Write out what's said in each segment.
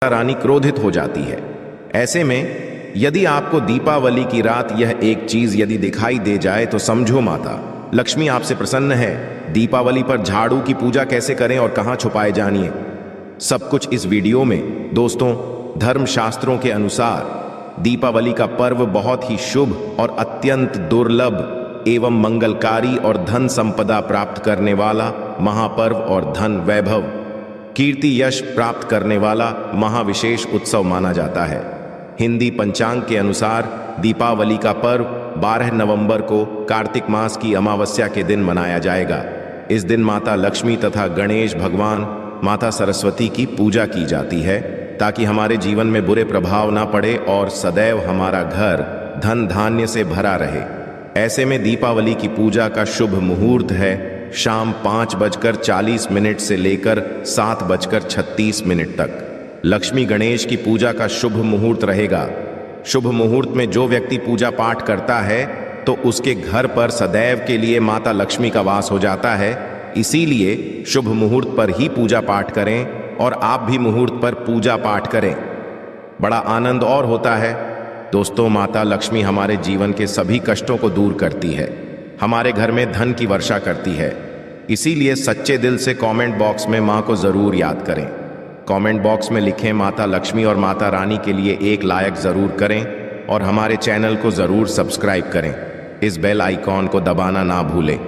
रानी क्रोधित हो जाती है। ऐसे में यदि आपको दीपावली की रात यह एक चीज यदि दिखाई दे जाए तो समझो माता लक्ष्मी आपसे प्रसन्न है। दीपावली पर झाड़ू की पूजा कैसे करें और कहां छुपाए जानिए सब कुछ इस वीडियो में। दोस्तों, धर्मशास्त्रों के अनुसार दीपावली का पर्व बहुत ही शुभ और अत्यंत दुर्लभ एवं मंगलकारी और धन संपदा प्राप्त करने वाला महापर्व और धन वैभव कीर्ति यश प्राप्त करने वाला महाविशेष उत्सव माना जाता है। हिंदी पंचांग के अनुसार दीपावली का पर्व 12 नवंबर को कार्तिक मास की अमावस्या के दिन मनाया जाएगा। इस दिन माता लक्ष्मी तथा गणेश भगवान, माता सरस्वती की पूजा की जाती है ताकि हमारे जीवन में बुरे प्रभाव ना पड़े और सदैव हमारा घर धन धान्य से भरा रहे। ऐसे में दीपावली की पूजा का शुभ मुहूर्त है शाम 5:40 से लेकर 7:36 तक। लक्ष्मी गणेश की पूजा का शुभ मुहूर्त रहेगा। शुभ मुहूर्त में जो व्यक्ति पूजा पाठ करता है तो उसके घर पर सदैव के लिए माता लक्ष्मी का वास हो जाता है। इसीलिए शुभ मुहूर्त पर ही पूजा पाठ करें और आप भी मुहूर्त पर पूजा पाठ करें, बड़ा आनंद और होता है। दोस्तों, माता लक्ष्मी हमारे जीवन के सभी कष्टों को दूर करती है, हमारे घर में धन की वर्षा करती है। इसीलिए सच्चे दिल से कमेंट बॉक्स में माँ को जरूर याद करें। कमेंट बॉक्स में लिखें माता लक्ष्मी और माता रानी के लिए एक लाइक जरूर करें और हमारे चैनल को जरूर सब्सक्राइब करें। इस बेल आइकॉन को दबाना ना भूलें।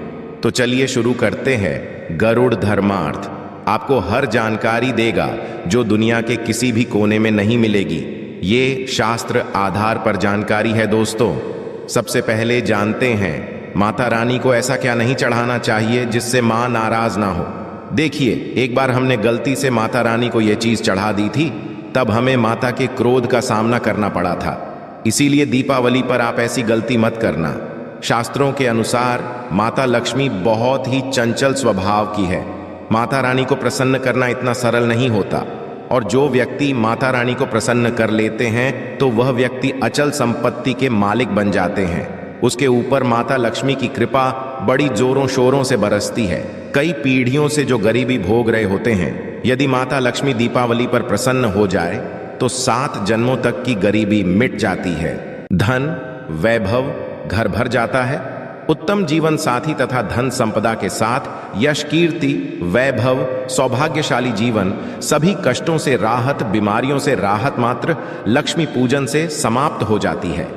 तो चलिए शुरू करते हैं। गरुड़ धर्मार्थ आपको हर जानकारी देगा जो दुनिया के किसी भी कोने में नहीं मिलेगी। ये शास्त्र आधार पर जानकारी है। दोस्तों, सबसे पहले जानते हैं माता रानी को ऐसा क्या नहीं चढ़ाना चाहिए जिससे माँ नाराज ना हो। देखिए, एक बार हमने गलती से माता रानी को यह चीज चढ़ा दी थी, तब हमें माता के क्रोध का सामना करना पड़ा था। इसीलिए दीपावली पर आप ऐसी गलती मत करना। शास्त्रों के अनुसार माता लक्ष्मी बहुत ही चंचल स्वभाव की है। माता रानी को प्रसन्न करना इतना सरल नहीं होता और जो व्यक्ति माता रानी को प्रसन्न कर लेते हैं तो वह व्यक्ति अचल संपत्ति के मालिक बन जाते हैं। उसके ऊपर माता लक्ष्मी की कृपा बड़ी जोरों शोरों से बरसती है। कई पीढ़ियों से जो गरीबी भोग रहे होते हैं, यदि माता लक्ष्मी दीपावली पर प्रसन्न हो जाए तो 7 जन्मों तक की गरीबी मिट जाती है। धन वैभव घर भर जाता है। उत्तम जीवन साथी तथा धन संपदा के साथ यश कीर्ति वैभव सौभाग्यशाली जीवन, सभी कष्टों से राहत, बीमारियों से राहत मात्र लक्ष्मी पूजन से समाप्त हो जाती है,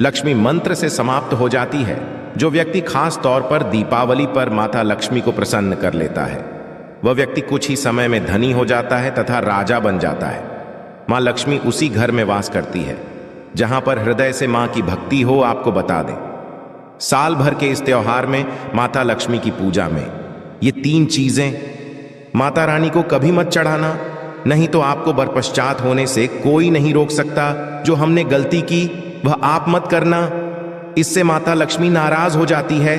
लक्ष्मी मंत्र से समाप्त हो जाती है। जो व्यक्ति खास तौर पर दीपावली पर माता लक्ष्मी को प्रसन्न कर लेता है वह व्यक्ति कुछ ही समय में धनी हो जाता है तथा राजा बन जाता है। माँ लक्ष्मी उसी घर में वास करती है जहां पर हृदय से माँ की भक्ति हो। आपको बता दें, साल भर के इस त्योहार में माता लक्ष्मी की पूजा में ये 3 चीजें माता रानी को कभी मत चढ़ाना, नहीं तो आपको बरपश्चात होने से कोई नहीं रोक सकता। जो हमने गलती की वह आप मत करना, इससे माता लक्ष्मी नाराज हो जाती है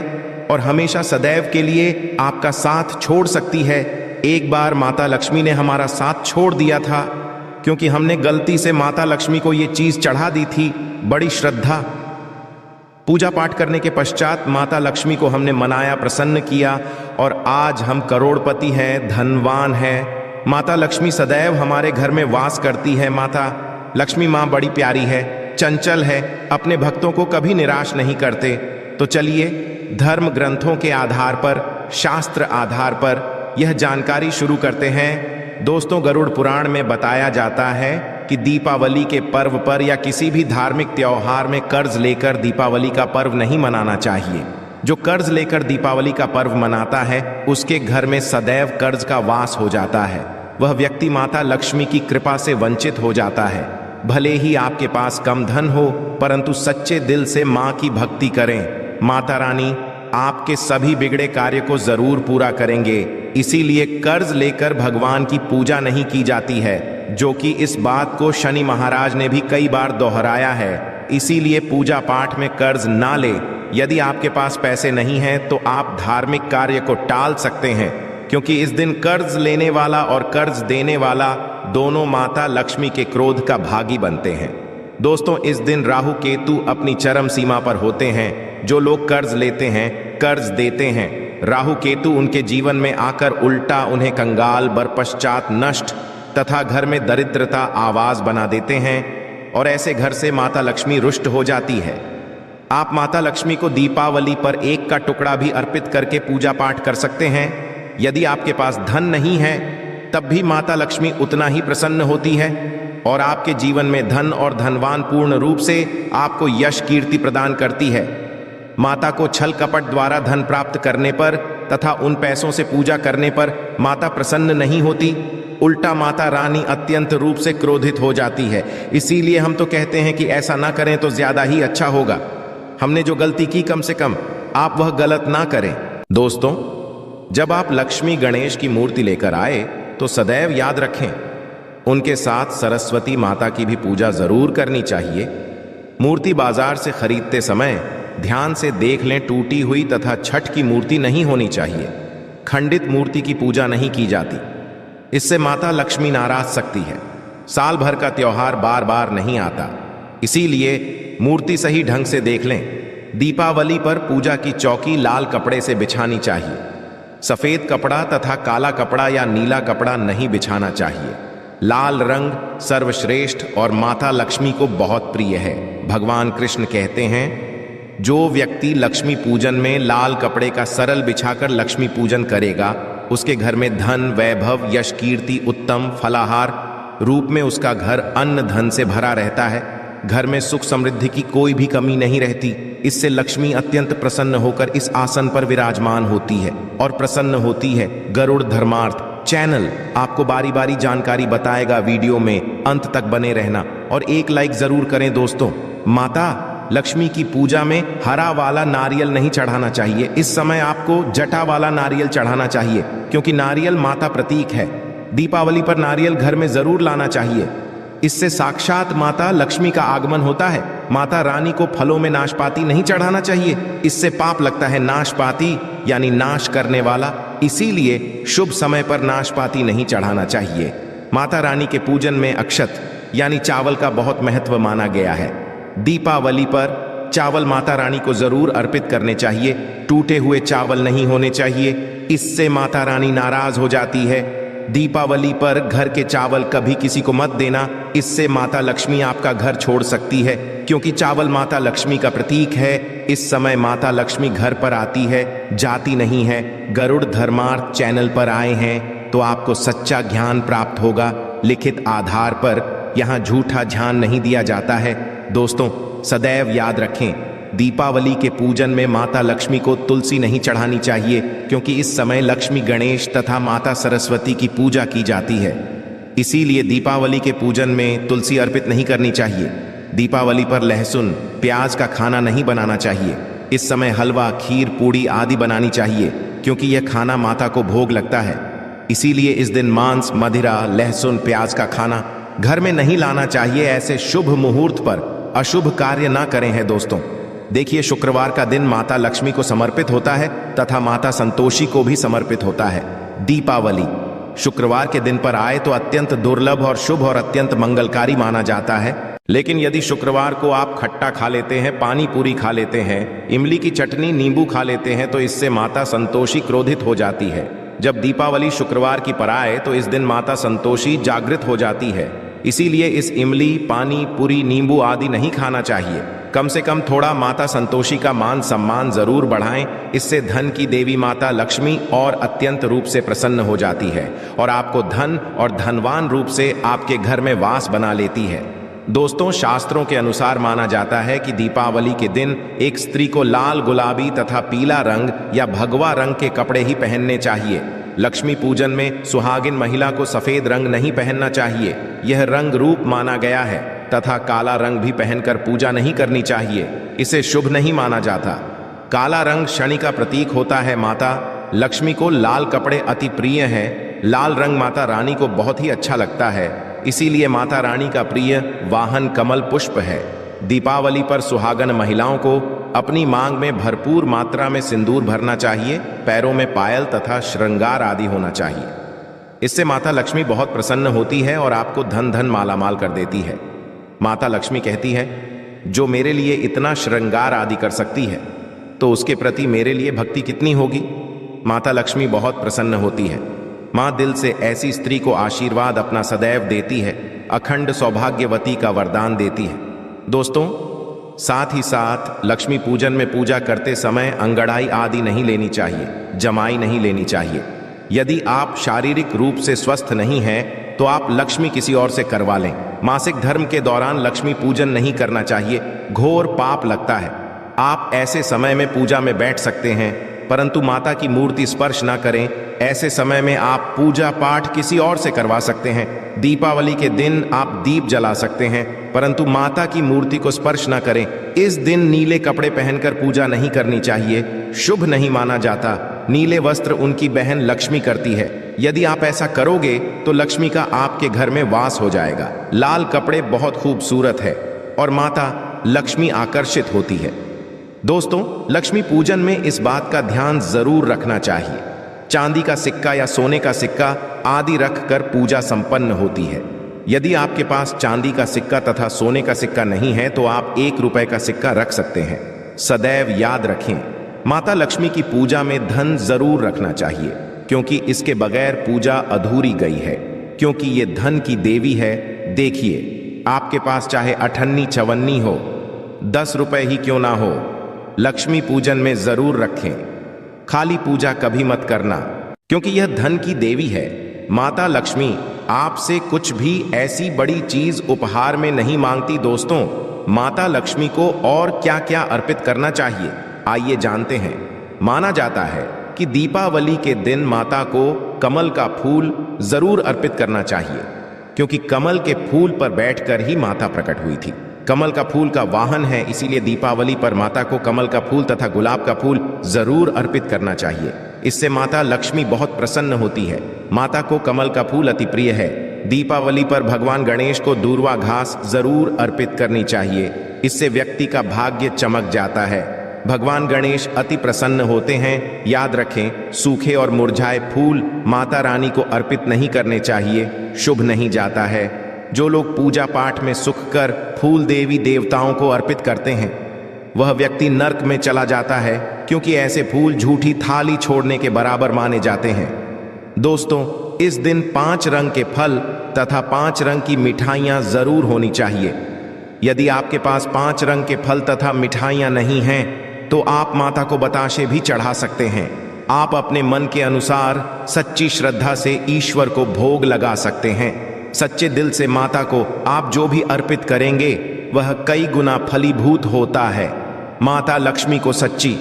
और हमेशा सदैव के लिए आपका साथ छोड़ सकती है। एक बार माता लक्ष्मी ने हमारा साथ छोड़ दिया था क्योंकि हमने गलती से माता लक्ष्मी को यह चीज चढ़ा दी थी। बड़ी श्रद्धा पूजा पाठ करने के पश्चात माता लक्ष्मी को हमने मनाया, प्रसन्न किया और आज हम करोड़पति हैं, धनवान हैं। माता लक्ष्मी सदैव हमारे घर में वास करती है। माता लक्ष्मी माँ बड़ी प्यारी है, चंचल है, अपने भक्तों को कभी निराश नहीं करते। तो चलिए धर्म ग्रंथों के आधार पर, शास्त्र आधार पर यह जानकारी शुरू करते हैं। दोस्तों, गरुड़ पुराण में बताया जाता है कि दीपावली के पर्व पर या किसी भी धार्मिक त्योहार में कर्ज लेकर दीपावली का पर्व नहीं मनाना चाहिए। जो कर्ज लेकर दीपावली का पर्व मनाता है उसके घर में सदैव कर्ज का वास हो जाता है। वह व्यक्ति माता लक्ष्मी की कृपा से वंचित हो जाता है। भले ही आपके पास कम धन हो, परंतु सच्चे दिल से माँ की भक्ति करें। माता रानी आपके सभी बिगड़े कार्य को जरूर पूरा करेंगे। इसीलिए कर्ज लेकर भगवान की पूजा नहीं की जाती है, जो कि इस बात को शनि महाराज ने भी कई बार दोहराया है। इसीलिए पूजा पाठ में कर्ज ना ले। यदि आपके पास पैसे नहीं हैं तो आप धार्मिक कार्य को टाल सकते हैं, क्योंकि इस दिन कर्ज लेने वाला और कर्ज देने वाला दोनों माता लक्ष्मी के क्रोध का भागी बनते हैं। दोस्तों, इस दिन राहु केतु अपनी चरम सीमा पर होते हैं। जो लोग कर्ज लेते हैं, कर्ज देते हैं, राहु केतु उनके जीवन में आकर उल्टा उन्हें कंगाल, बरपश्चात नष्ट तथा घर में दरिद्रता आवाज बना देते हैं और ऐसे घर से माता लक्ष्मी रुष्ट हो जाती है। आप माता लक्ष्मी को दीपावली पर एक का टुकड़ा भी अर्पित करके पूजा पाठ कर सकते हैं। यदि आपके पास धन नहीं है तब भी माता लक्ष्मी उतना ही प्रसन्न होती है और आपके जीवन में धन और धनवान पूर्ण रूप से आपको यश कीर्ति प्रदान करती है। माता को छल कपट द्वारा धन प्राप्त करने पर तथा उन पैसों से पूजा करने पर माता प्रसन्न नहीं होती, उल्टा माता रानी अत्यंत रूप से क्रोधित हो जाती है। इसीलिए हम तो कहते हैं कि ऐसा ना करें तो ज्यादा ही अच्छा होगा। हमने जो गलती की कम से कम आप वह गलत ना करें। दोस्तों, जब आप लक्ष्मी गणेश की मूर्ति लेकर आए तो सदैव याद रखें उनके साथ सरस्वती माता की भी पूजा जरूर करनी चाहिए। मूर्ति बाजार से खरीदते समय ध्यान से देख लें, टूटी हुई तथा छठ की मूर्ति नहीं होनी चाहिए। खंडित मूर्ति की पूजा नहीं की जाती, इससे माता लक्ष्मी नाराज सकती है। साल भर का त्योहार बार बार नहीं आता, इसीलिए मूर्ति सही ढंग से देख लें। दीपावली पर पूजा की चौकी लाल कपड़े से बिछानी चाहिए। सफेद कपड़ा तथा काला कपड़ा या नीला कपड़ा नहीं बिछाना चाहिए। लाल रंग सर्वश्रेष्ठ और माता लक्ष्मी को बहुत प्रिय है। भगवान कृष्ण कहते हैं, जो व्यक्ति लक्ष्मी पूजन में लाल कपड़े का सरल बिछाकर लक्ष्मी पूजन करेगा, उसके घर में धन, वैभव, यश, कीर्ति, उत्तम फलाहार रूप में उसका घर अन्न धन से भरा रहता है। घर में सुख समृद्धि की कोई भी कमी नहीं रहती। इससे लक्ष्मी अत्यंत प्रसन्न होकर इस आसन पर विराजमान होती है और प्रसन्न होती है। गरुड़ धर्मार्थ चैनल आपको बारी बारी जानकारी बताएगा। वीडियो में अंत तक बने रहना और एक लाइक जरूर करें। दोस्तों, माता लक्ष्मी की पूजा में हरा वाला नारियल नहीं चढ़ाना चाहिए। इस समय आपको जटा वाला नारियल चढ़ाना चाहिए, क्योंकि नारियल माता प्रतीक है। दीपावली पर नारियल घर में जरूर लाना चाहिए, इससे साक्षात माता लक्ष्मी का आगमन होता है। माता रानी को फलों में नाशपाती नहीं चढ़ाना चाहिए, इससे पाप लगता है। नाशपाती यानी नाश करने वाला, इसीलिए शुभ समय पर नाशपाती नहीं चढ़ाना चाहिए। माता रानी के पूजन में अक्षत यानी चावल का बहुत महत्व माना गया है। दीपावली पर चावल माता रानी को जरूर अर्पित करने चाहिए। टूटे हुए चावल नहीं होने चाहिए, इससे माता रानी नाराज हो जाती है। दीपावली पर घर के चावल कभी किसी को मत देना, इससे माता लक्ष्मी आपका घर छोड़ सकती है, क्योंकि चावल माता लक्ष्मी का प्रतीक है। इस समय माता लक्ष्मी घर पर आती है, जाती नहीं है। गरुड़ धर्मार्थ चैनल पर आए हैं तो आपको सच्चा ज्ञान प्राप्त होगा। लिखित आधार पर यहाँ झूठा ध्यान नहीं दिया जाता है। दोस्तों, सदैव याद रखें, दीपावली के पूजन में माता लक्ष्मी को तुलसी नहीं चढ़ानी चाहिए, क्योंकि इस समय लक्ष्मी गणेश तथा माता सरस्वती की पूजा की जाती है। इसीलिए दीपावली के पूजन में तुलसी अर्पित नहीं करनी चाहिए। दीपावली पर लहसुन प्याज का खाना नहीं बनाना चाहिए। इस समय हलवा, खीर, पूड़ी आदि बनानी चाहिए, क्योंकि यह खाना माता को भोग लगता है। इसीलिए इस दिन मांस, मदिरा, लहसुन, प्याज का खाना घर में नहीं लाना चाहिए। ऐसे शुभ मुहूर्त पर अशुभ कार्य ना करें। हैं दोस्तों, देखिए, शुक्रवार का दिन माता लक्ष्मी को समर्पित होता है तथा माता संतोषी को भी समर्पित होता है। दीपावली शुक्रवार के दिन पर आए तो अत्यंत दुर्लभ और शुभ और अत्यंत मंगलकारी माना जाता है। लेकिन यदि शुक्रवार को आप खट्टा खा लेते हैं, पानी पूरी खा लेते हैं, इमली की चटनी, नींबू खा लेते हैं, तो इससे माता संतोषी क्रोधित हो जाती है। जब दीपावली शुक्रवार की पर आए तो इस दिन माता संतोषी जागृत हो जाती है। इसीलिए इस इमली, पानी पूरी, नींबू आदि नहीं खाना चाहिए। कम से कम थोड़ा माता संतोषी का मान सम्मान जरूर बढ़ाएं। इससे धन की देवी माता लक्ष्मी और अत्यंत रूप से प्रसन्न हो जाती है और आपको धन और धनवान रूप से आपके घर में वास बना लेती है। दोस्तों, शास्त्रों के अनुसार माना जाता है कि दीपावली के दिन एक स्त्री को लाल, गुलाबी तथा पीला रंग या भगवा रंग के कपड़े ही पहनने चाहिए। लक्ष्मी पूजन में सुहागिन महिला को सफेद रंग नहीं पहनना चाहिए, यह रंग रूप माना गया है। तथा काला रंग भी पहनकर पूजा नहीं करनी चाहिए, इसे शुभ नहीं माना जाता। काला रंग शनि का प्रतीक होता है। माता लक्ष्मी को लाल कपड़े अति प्रिय हैं। लाल रंग माता रानी को बहुत ही अच्छा लगता है, इसीलिए माता रानी का प्रिय वाहन कमल पुष्प है। दीपावली पर सुहागन महिलाओं को अपनी मांग में भरपूर मात्रा में सिंदूर भरना चाहिए। पैरों में पायल तथा श्रृंगार आदि होना चाहिए। इससे माता लक्ष्मी बहुत प्रसन्न होती है और आपको धन धन मालामाल कर देती है। माता लक्ष्मी कहती है, जो मेरे लिए इतना श्रृंगार आदि कर सकती है तो उसके प्रति मेरे लिए भक्ति कितनी होगी। माता लक्ष्मी बहुत प्रसन्न होती है। माँ दिल से ऐसी स्त्री को आशीर्वाद अपना सदैव देती है, अखंड सौभाग्यवती का वरदान देती है। दोस्तों, साथ ही साथ लक्ष्मी पूजन में पूजा करते समय अंगड़ाई आदि नहीं लेनी चाहिए, जमाई नहीं लेनी चाहिए। यदि आप शारीरिक रूप से स्वस्थ नहीं हैं तो आप लक्ष्मी किसी और से करवा लें। मासिक धर्म के दौरान लक्ष्मी पूजन नहीं करना चाहिए, घोर पाप लगता है। आप ऐसे समय में पूजा में बैठ सकते हैं परंतु माता की मूर्ति स्पर्श ना करें। ऐसे समय में आप पूजा पाठ किसी और से करवा सकते हैं। दीपावली के दिन आप दीप जला सकते हैं परंतु माता की मूर्ति को स्पर्श ना करें। इस दिन नीले कपड़े पहनकर पूजा नहीं करनी चाहिए, शुभ नहीं माना जाता। नीले वस्त्र उनकी बहन लक्ष्मी करती है। यदि आप ऐसा करोगे तो लक्ष्मी का आपके घर में वास हो जाएगा। लाल कपड़े बहुत खूबसूरत है और माता लक्ष्मी आकर्षित होती है। दोस्तों, लक्ष्मी पूजन में इस बात का ध्यान जरूर रखना चाहिए, चांदी का सिक्का या सोने का सिक्का आदि रखकर पूजा संपन्न होती है। यदि आपके पास चांदी का सिक्का तथा सोने का सिक्का नहीं है तो आप 1 रुपए का सिक्का रख सकते हैं। सदैव याद रखें, माता लक्ष्मी की पूजा में धन जरूर रखना चाहिए क्योंकि इसके बगैर पूजा अधूरी गई है, क्योंकि ये धन की देवी है। देखिए, आपके पास चाहे अठन्नी चवन्नी हो, 10 रुपए ही क्यों ना हो, लक्ष्मी पूजन में जरूर रखें। खाली पूजा कभी मत करना क्योंकि यह धन की देवी है। माता लक्ष्मी आपसे कुछ भी ऐसी बड़ी चीज उपहार में नहीं मांगती। दोस्तों, माता लक्ष्मी को और क्या क्या अर्पित करना चाहिए, आइए जानते हैं। माना जाता है कि दीपावली के दिन माता को कमल का फूल जरूर अर्पित करना चाहिए क्योंकि कमल के फूल पर बैठकर ही माता प्रकट हुई थी। कमल का फूल का वाहन है, इसीलिए दीपावली पर माता को कमल का फूल तथा गुलाब का फूल जरूर अर्पित करना चाहिए। इससे माता लक्ष्मी बहुत प्रसन्न होती है। माता को कमल का फूल अति प्रिय है। दीपावली पर भगवान गणेश को दूर्वा घास जरूर अर्पित करनी चाहिए, इससे व्यक्ति का भाग्य चमक जाता है। भगवान गणेश अति प्रसन्न होते हैं। याद रखें, सूखे और मुरझाए फूल माता रानी को अर्पित नहीं करने चाहिए, शुभ नहीं जाता है। जो लोग पूजा पाठ में सुख कर फूल देवी देवताओं को अर्पित करते हैं वह व्यक्ति नर्क में चला जाता है क्योंकि ऐसे फूल झूठी थाली छोड़ने के बराबर माने जाते हैं। दोस्तों, इस दिन 5 रंग के फल तथा 5 रंग की मिठाइयाँ जरूर होनी चाहिए। यदि आपके पास 5 रंग के फल तथा मिठाइयाँ नहीं हैं तो आप माता को बताशे भी चढ़ा सकते हैं। आप अपने मन के अनुसार सच्ची श्रद्धा से ईश्वर को भोग लगा सकते हैं। सच्चे दिल से माता को आप जो भी अर्पित करेंगे वह कई गुना फलीभूत होता है। माता लक्ष्मी को सच्ची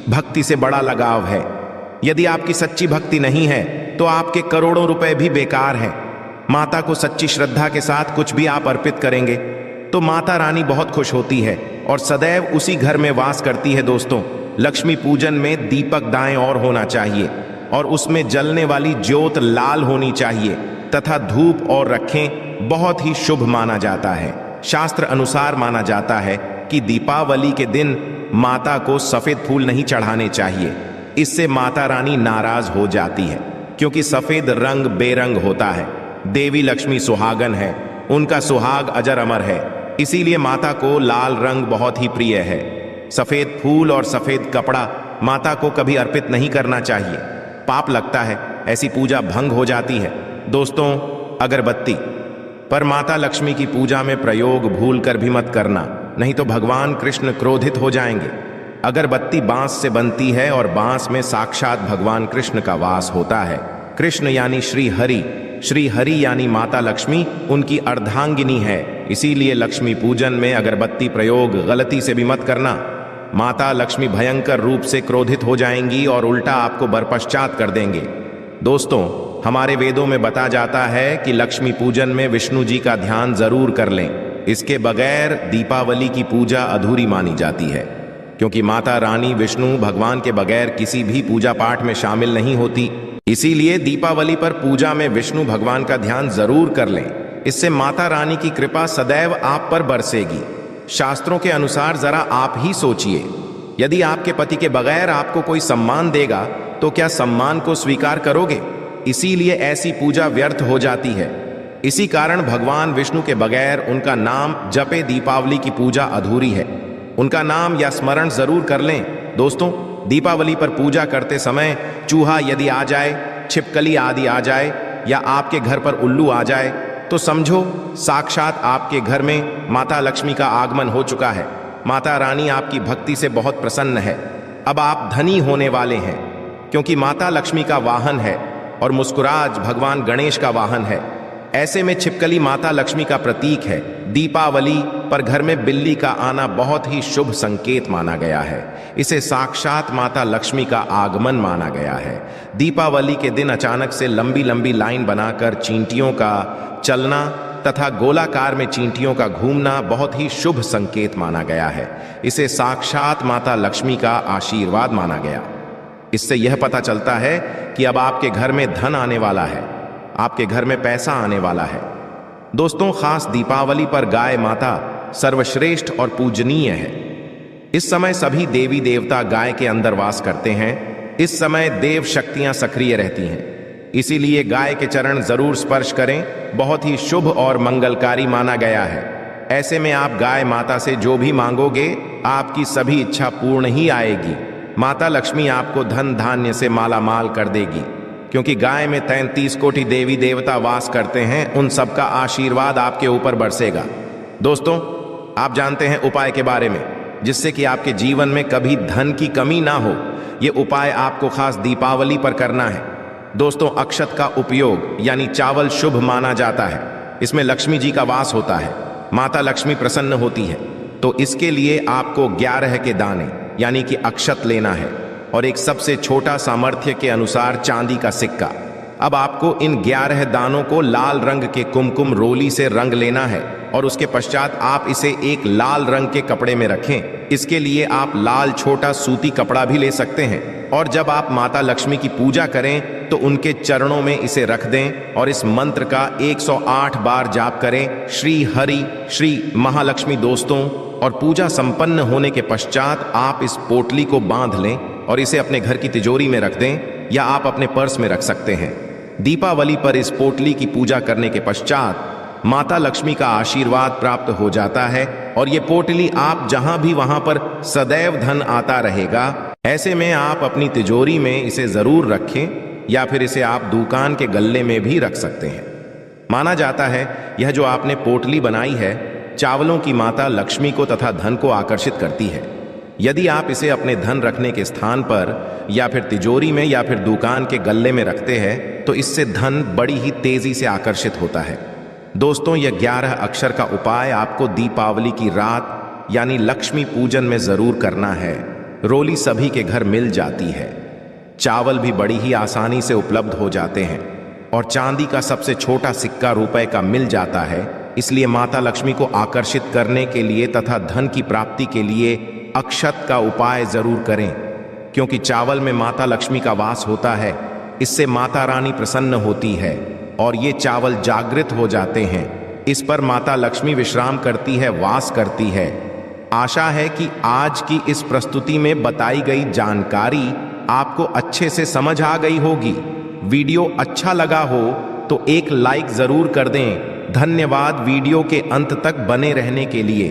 भक्ति से बड़ा लगाव है। यदि आपकी सच्ची भक्ति नहीं है तो आपके करोड़ों रुपए भी बेकार हैं। माता को सच्ची श्रद्धा के साथ कुछ भी आप अर्पित करेंगे तो माता रानी बहुत खुश होती है और सदैव उसी घर में वास करती है। दोस्तों, लक्ष्मी पूजन में दीपक दाएं ओर होना चाहिए और उसमें जलने वाली ज्योत लाल होनी चाहिए तथा धूप और रखें, बहुत ही शुभ माना जाता है। शास्त्र अनुसार माना जाता है कि दीपावली के दिन माता को सफेद फूल नहीं चढ़ाने चाहिए, इससे माता रानी नाराज हो जाती है क्योंकि सफेद रंग बेरंग होता है। देवी लक्ष्मी सुहागन है, उनका सुहाग अजर अमर है, इसीलिए माता को लाल रंग बहुत ही प्रिय है। सफेद फूल और सफेद कपड़ा माता को कभी अर्पित नहीं करना चाहिए, पाप लगता है, ऐसी पूजा भंग हो जाती है। दोस्तों, अगरबत्ती पर माता लक्ष्मी की पूजा में प्रयोग भूल कर भी मत करना, नहीं तो भगवान कृष्ण क्रोधित हो जाएंगे। अगरबत्ती बांस से बनती है और बांस में साक्षात भगवान कृष्ण का वास होता है। कृष्ण यानी श्री हरि यानी माता लक्ष्मी उनकी अर्धांगिनी है, इसीलिए लक्ष्मी पूजन में अगरबत्ती प्रयोग गलती से भी मत करना। माता लक्ष्मी भयंकर रूप से क्रोधित हो जाएंगी और उल्टा आपको बरपश्चात कर देंगे। दोस्तों, हमारे वेदों में बता जाता है कि लक्ष्मी पूजन में विष्णु जी का ध्यान जरूर कर लें। इसके बगैर दीपावली की पूजा अधूरी मानी जाती है क्योंकि माता रानी विष्णु भगवान के बगैर किसी भी पूजा पाठ में शामिल नहीं होती। इसीलिए दीपावली पर पूजा में विष्णु भगवान का ध्यान जरूर कर लें, इससे माता रानी की कृपा सदैव आप पर बरसेगी। शास्त्रों के अनुसार जरा आप ही सोचिए, यदि आपके पति के बगैर आपको कोई सम्मान देगा तो क्या सम्मान को स्वीकार करोगे? इसीलिए ऐसी पूजा व्यर्थ हो जाती है। इसी कारण भगवान विष्णु के बगैर उनका नाम जपे दीपावली की पूजा अधूरी है। उनका नाम या स्मरण जरूर कर लें। दोस्तों, दीपावली पर पूजा करते समय चूहा यदि आ जाए छिपकली आदि आ जाए या आपके घर पर उल्लू आ जाए तो समझो साक्षात आपके घर में माता लक्ष्मी का आगमन हो चुका है। माता रानी आपकी भक्ति से बहुत प्रसन्न है। अब आप धनी होने वाले हैं, क्योंकि माता लक्ष्मी का वाहन है और मुस्कुराज भगवान गणेश का वाहन है। ऐसे में छिपकली माता लक्ष्मी का प्रतीक है। दीपावली पर घर में बिल्ली का आना बहुत ही शुभ संकेत माना गया है। इसे साक्षात माता लक्ष्मी का आगमन माना गया है। दीपावली के दिन अचानक से लंबी लंबी लाइन बनाकर चींटियों का चलना तथा गोलाकार में चींटियों का घूमना बहुत ही शुभ संकेत माना गया है। इसे साक्षात माता लक्ष्मी का आशीर्वाद माना गया। इससे यह पता चलता है कि अब आपके घर में धन आने वाला है, आपके घर में पैसा आने वाला है। दोस्तों, खास दीपावली पर गाय माता सर्वश्रेष्ठ और पूजनीय है। इस समय सभी देवी देवता गाय के अंदर वास करते हैं। इस समय देव शक्तियां सक्रिय रहती हैं, इसीलिए गाय के चरण जरूर स्पर्श करें। बहुत ही शुभ और मंगलकारी माना गया है। ऐसे में आप गाय माता से जो भी मांगोगे आपकी सभी इच्छा पूर्ण ही आएगी। माता लक्ष्मी आपको धन धान्य से माला माल कर देगी, क्योंकि गाय में 33 कोटि देवी देवता वास करते हैं। उन सबका आशीर्वाद आपके ऊपर बरसेगा। दोस्तों, आप जानते हैं उपाय के बारे में, जिससे कि आपके जीवन में कभी धन की कमी ना हो। ये उपाय आपको खास दीपावली पर करना है। दोस्तों, अक्षत का उपयोग यानी चावल शुभ माना जाता है। इसमें लक्ष्मी जी का वास होता है, माता लक्ष्मी प्रसन्न होती है। तो इसके लिए आपको 11 के दाने यानी कि अक्षत लेना है और एक सबसे छोटा सामर्थ्य के अनुसार चांदी का सिक्का। अब आपको इन 11 दानों को लाल रंग के कुमकुम रोली से रंग लेना है और उसके पश्चात आप इसे एक लाल रंग के कपड़े में रखें। इसके लिए आप लाल छोटा सूती कपड़ा भी ले सकते हैं और जब आप माता लक्ष्मी की पूजा करें तो उनके चरणों में इसे रख दें और इस मंत्र का 108 बार जाप करें, श्री हरि श्री महालक्ष्मी। दोस्तों, और पूजा संपन्न होने के पश्चात आप इस पोटली को बांध लें और इसे अपने घर की तिजोरी में रख दें या आप अपने पर्स में रख सकते हैं। दीपावली पर इस पोटली की पूजा करने के पश्चात माता लक्ष्मी का आशीर्वाद प्राप्त हो जाता है और ये पोटली आप जहां भी वहां पर सदैव धन आता रहेगा। ऐसे में आप अपनी तिजोरी में इसे जरूर रखें या फिर इसे आप दुकान के गल्ले में भी रख सकते हैं। माना जाता है यह जो आपने पोटली बनाई है चावलों की माता लक्ष्मी को तथा धन को आकर्षित करती है। यदि आप इसे अपने धन रखने के स्थान पर या फिर तिजोरी में या फिर दुकान के गल्ले में रखते हैं तो इससे धन बड़ी ही तेजी से आकर्षित होता है। दोस्तों, यह 11 अक्षर का उपाय आपको दीपावली की रात यानी लक्ष्मी पूजन में जरूर करना है। रोली सभी के घर मिल जाती है, चावल भी बड़ी ही आसानी से उपलब्ध हो जाते हैं और चांदी का सबसे छोटा सिक्का रुपए का मिल जाता है। इसलिए माता लक्ष्मी को आकर्षित करने के लिए तथा धन की प्राप्ति के लिए अक्षत का उपाय जरूर करें, क्योंकि चावल में माता लक्ष्मी का वास होता है। इससे माता रानी प्रसन्न होती है और ये चावल जागृत हो जाते हैं। इस पर माता लक्ष्मी विश्राम करती है, वास करती है। आशा है कि आज की इस प्रस्तुति में बताई गई जानकारी आपको अच्छे से समझ आ गई होगी। वीडियो अच्छा लगा हो तो एक लाइक जरूर कर दें। धन्यवाद वीडियो के अंत तक बने रहने के लिए।